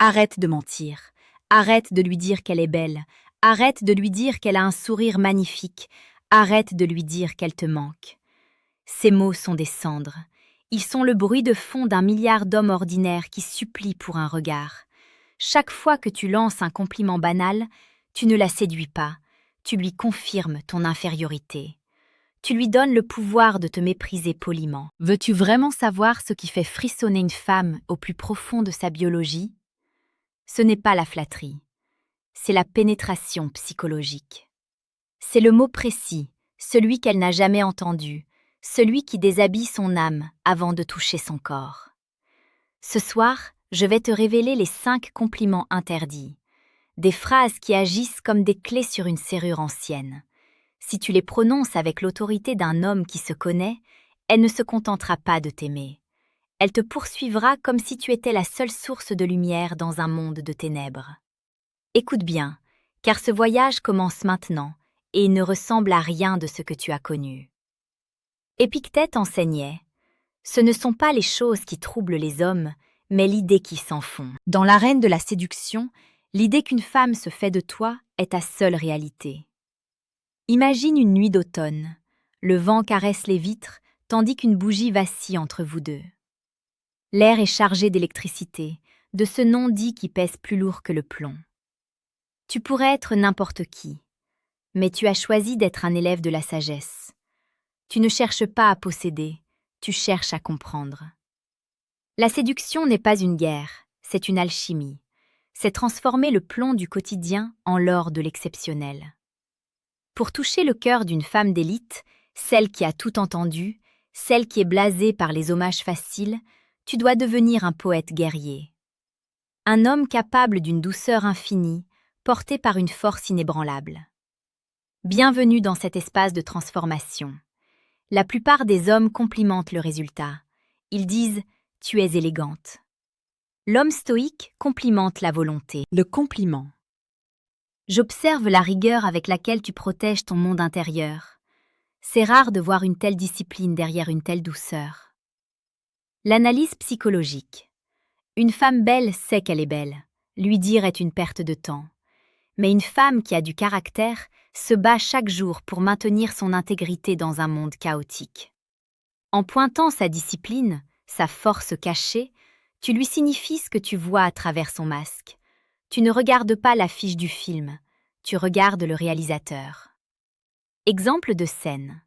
Arrête de mentir. Arrête de lui dire qu'elle est belle. Arrête de lui dire qu'elle a un sourire magnifique. Arrête de lui dire qu'elle te manque. Ces mots sont des cendres. Ils sont le bruit de fond d'un milliard d'hommes ordinaires qui supplient pour un regard. Chaque fois que tu lances un compliment banal, tu ne la séduis pas. Tu lui confirmes ton infériorité. Tu lui donnes le pouvoir de te mépriser poliment. Veux-tu vraiment savoir ce qui fait frissonner une femme au plus profond de sa biologie? Ce n'est pas la flatterie, c'est la pénétration psychologique. C'est le mot précis, celui qu'elle n'a jamais entendu, celui qui déshabille son âme avant de toucher son corps. Ce soir, je vais te révéler les 5 compliments interdits, des phrases qui agissent comme des clés sur une serrure ancienne. Si tu les prononces avec l'autorité d'un homme qui se connaît, elle ne se contentera pas de t'aimer. Elle te poursuivra comme si tu étais la seule source de lumière dans un monde de ténèbres. Écoute bien, car ce voyage commence maintenant et il ne ressemble à rien de ce que tu as connu. Épictète enseignait « Ce ne sont pas les choses qui troublent les hommes, mais l'idée qui s'en font. » Dans l'arène de la séduction, l'idée qu'une femme se fait de toi est ta seule réalité. Imagine une nuit d'automne. Le vent caresse les vitres, tandis qu'une bougie vacille entre vous deux. L'air est chargé d'électricité, de ce non-dit qui pèse plus lourd que le plomb. Tu pourrais être n'importe qui, mais tu as choisi d'être un élève de la sagesse. Tu ne cherches pas à posséder, tu cherches à comprendre. La séduction n'est pas une guerre, c'est une alchimie. C'est transformer le plomb du quotidien en l'or de l'exceptionnel. Pour toucher le cœur d'une femme d'élite, celle qui a tout entendu, celle qui est blasée par les hommages faciles, tu dois devenir un poète guerrier. Un homme capable d'une douceur infinie, porté par une force inébranlable. Bienvenue dans cet espace de transformation. La plupart des hommes complimentent le résultat. Ils disent « tu es élégante ». L'homme stoïque complimente la volonté. Le compliment. J'observe la rigueur avec laquelle tu protèges ton monde intérieur. C'est rare de voir une telle discipline derrière une telle douceur. L'analyse psychologique. Une femme belle sait qu'elle est belle. Lui dire est une perte de temps. Mais une femme qui a du caractère se bat chaque jour pour maintenir son intégrité dans un monde chaotique. En pointant sa discipline, sa force cachée, tu lui signifies ce que tu vois à travers son masque. Tu ne regardes pas l'affiche du film, tu regardes le réalisateur. Exemple de scène.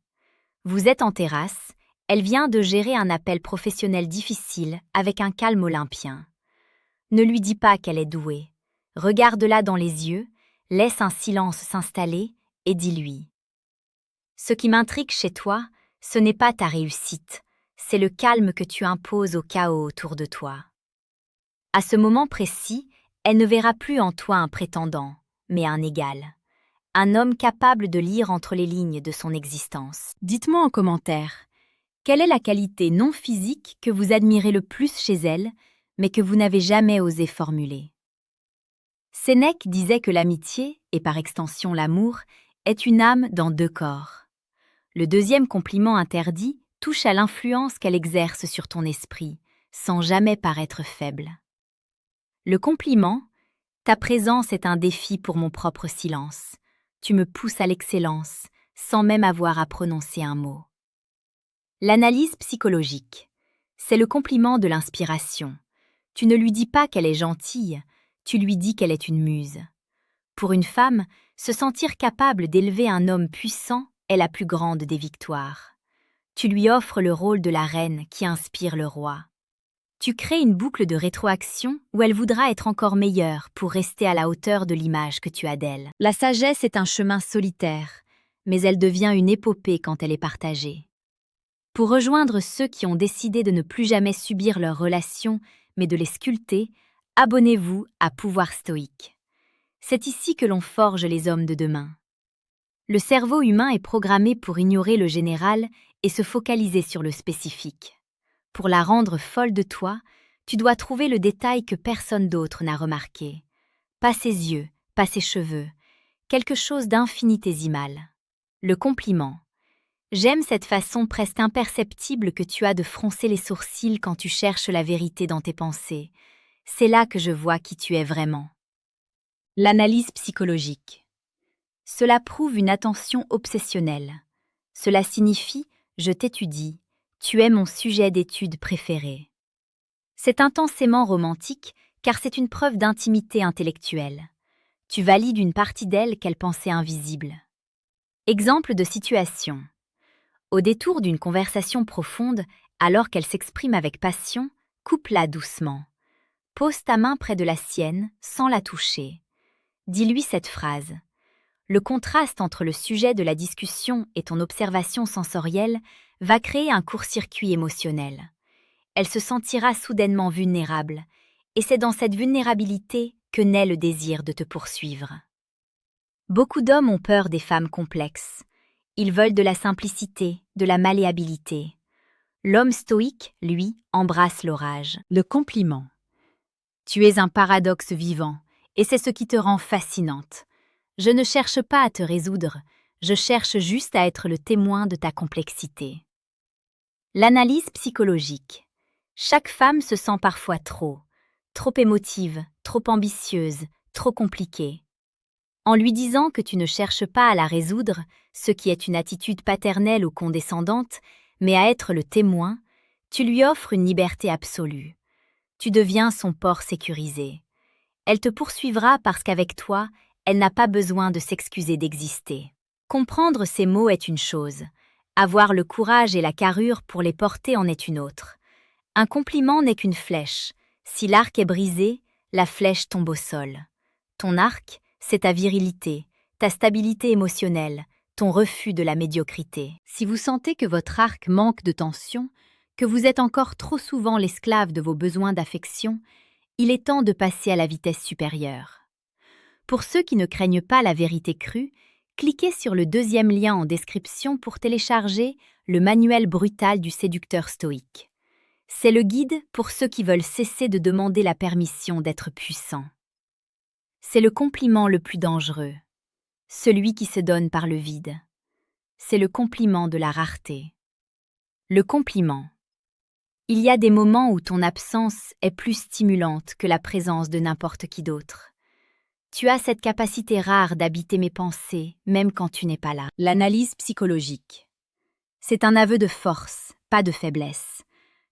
Vous êtes en terrasse, elle vient de gérer un appel professionnel difficile avec un calme olympien. Ne lui dis pas qu'elle est douée. Regarde-la dans les yeux, laisse un silence s'installer et dis-lui. Ce qui m'intrigue chez toi, ce n'est pas ta réussite, c'est le calme que tu imposes au chaos autour de toi. À ce moment précis, elle ne verra plus en toi un prétendant, mais un égal. Un homme capable de lire entre les lignes de son existence. Dites-moi en commentaire, quelle est la qualité non physique que vous admirez le plus chez elle, mais que vous n'avez jamais osé formuler? Sénèque disait que l'amitié, et par extension l'amour, est une âme dans 2 corps. Le deuxième compliment interdit touche à l'influence qu'elle exerce sur ton esprit, sans jamais paraître faible. Le compliment, ta présence est un défi pour mon propre silence. Tu me pousses à l'excellence, sans même avoir à prononcer un mot. L'analyse psychologique, c'est le compliment de l'inspiration. Tu ne lui dis pas qu'elle est gentille, tu lui dis qu'elle est une muse. Pour une femme, se sentir capable d'élever un homme puissant est la plus grande des victoires. Tu lui offres le rôle de la reine qui inspire le roi. Tu crées une boucle de rétroaction où elle voudra être encore meilleure pour rester à la hauteur de l'image que tu as d'elle. La sagesse est un chemin solitaire, mais elle devient une épopée quand elle est partagée. Pour rejoindre ceux qui ont décidé de ne plus jamais subir leurs relations, mais de les sculpter, abonnez-vous à Pouvoir Stoïque. C'est ici que l'on forge les hommes de demain. Le cerveau humain est programmé pour ignorer le général et se focaliser sur le spécifique. Pour la rendre folle de toi, tu dois trouver le détail que personne d'autre n'a remarqué. Pas ses yeux, pas ses cheveux, quelque chose d'infinitésimal. Le compliment. J'aime cette façon presque imperceptible que tu as de froncer les sourcils quand tu cherches la vérité dans tes pensées. c'est là que je vois qui tu es vraiment. L'analyse psychologique. Cela prouve une attention obsessionnelle. Cela signifie « je t'étudie, tu es mon sujet d'étude préféré ». C'est intensément romantique car c'est une preuve d'intimité intellectuelle. Tu valides une partie d'elle qu'elle pensait invisible. Exemple de situation. Au détour d'une conversation profonde, alors qu'elle s'exprime avec passion, coupe-la doucement. Pose ta main près de la sienne sans la toucher. Dis-lui cette phrase. Le contraste entre le sujet de la discussion et ton observation sensorielle va créer un court-circuit émotionnel. Elle se sentira soudainement vulnérable, et c'est dans cette vulnérabilité que naît le désir de te poursuivre. Beaucoup d'hommes ont peur des femmes complexes. Ils veulent de la simplicité, de la malléabilité. L'homme stoïque, lui, embrasse l'orage. Le compliment. Tu es un paradoxe vivant, et c'est ce qui te rend fascinante. Je ne cherche pas à te résoudre, je cherche juste à être le témoin de ta complexité. L'analyse psychologique. Chaque femme se sent parfois trop émotive, trop ambitieuse, trop compliquée. En lui disant que tu ne cherches pas à la résoudre, ce qui est une attitude paternelle ou condescendante, mais à être le témoin, tu lui offres une liberté absolue. Tu deviens son port sécurisé. Elle te poursuivra parce qu'avec toi, elle n'a pas besoin de s'excuser d'exister. Comprendre ces mots est une chose. Avoir le courage et la carrure pour les porter en est une autre. Un compliment n'est qu'une flèche. Si l'arc est brisé, la flèche tombe au sol. Ton arc, c'est ta virilité, ta stabilité émotionnelle, ton refus de la médiocrité. Si vous sentez que votre arc manque de tension, que vous êtes encore trop souvent l'esclave de vos besoins d'affection, il est temps de passer à la vitesse supérieure. Pour ceux qui ne craignent pas la vérité crue, cliquez sur le deuxième lien en description pour télécharger le manuel brutal du séducteur stoïque. C'est le guide pour ceux qui veulent cesser de demander la permission d'être puissants. C'est le compliment le plus dangereux, celui qui se donne par le vide. C'est le compliment de la rareté. Le compliment. Il y a des moments où ton absence est plus stimulante que la présence de n'importe qui d'autre. Tu as cette capacité rare d'habiter mes pensées, même quand tu n'es pas là. L'analyse psychologique. C'est un aveu de force, pas de faiblesse.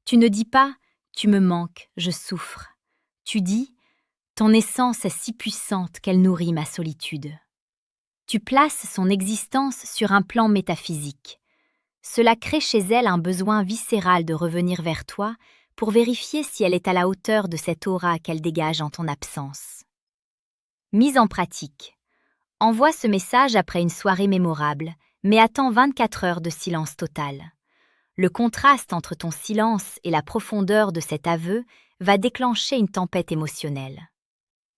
Tu ne dis pas « tu me manques, je souffre ». Tu dis « ton essence est si puissante qu'elle nourrit ma solitude ». Tu places son existence sur un plan métaphysique. Cela crée chez elle un besoin viscéral de revenir vers toi pour vérifier si elle est à la hauteur de cette aura qu'elle dégage en ton absence. Mise en pratique. Envoie ce message après une soirée mémorable, mais attends 24 heures de silence total. Le contraste entre ton silence et la profondeur de cet aveu va déclencher une tempête émotionnelle.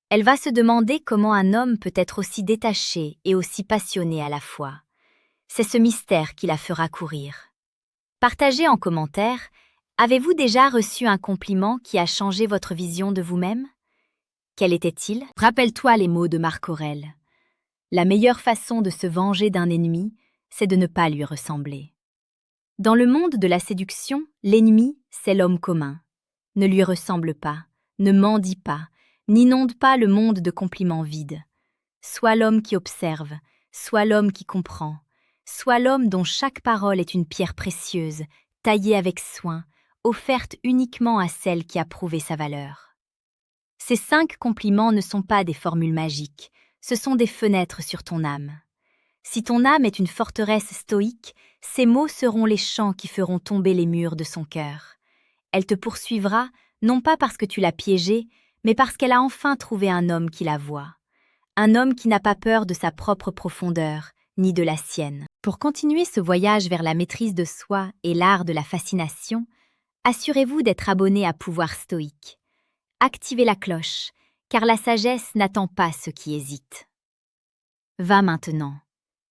Elle va se demander comment un homme peut être aussi détaché et aussi passionné à la fois. C'est ce mystère qui la fera courir. Partagez en commentaire, avez-vous déjà reçu un compliment qui a changé votre vision de vous-même? Quel était-il? Rappelle-toi les mots de Marc Aurèle. La meilleure façon de se venger d'un ennemi, c'est de ne pas lui ressembler. Dans le monde de la séduction, l'ennemi, c'est l'homme commun. Ne lui ressemble pas, ne mendie pas, n'inonde pas le monde de compliments vides. Sois l'homme qui observe, sois l'homme qui comprend, sois l'homme dont chaque parole est une pierre précieuse, taillée avec soin, offerte uniquement à celle qui a prouvé sa valeur. Ces 5 compliments ne sont pas des formules magiques, ce sont des fenêtres sur ton âme. Si ton âme est une forteresse stoïque, ces mots seront les chants qui feront tomber les murs de son cœur. Elle te poursuivra, non pas parce que tu l'as piégée, mais parce qu'elle a enfin trouvé un homme qui la voit. Un homme qui n'a pas peur de sa propre profondeur, ni de la sienne. Pour continuer ce voyage vers la maîtrise de soi et l'art de la fascination, assurez-vous d'être abonné à Pouvoir Stoïque. Activez la cloche, car la sagesse n'attend pas ceux qui hésitent. Va maintenant.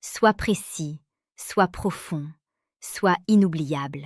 Sois précis, sois profond, sois inoubliable.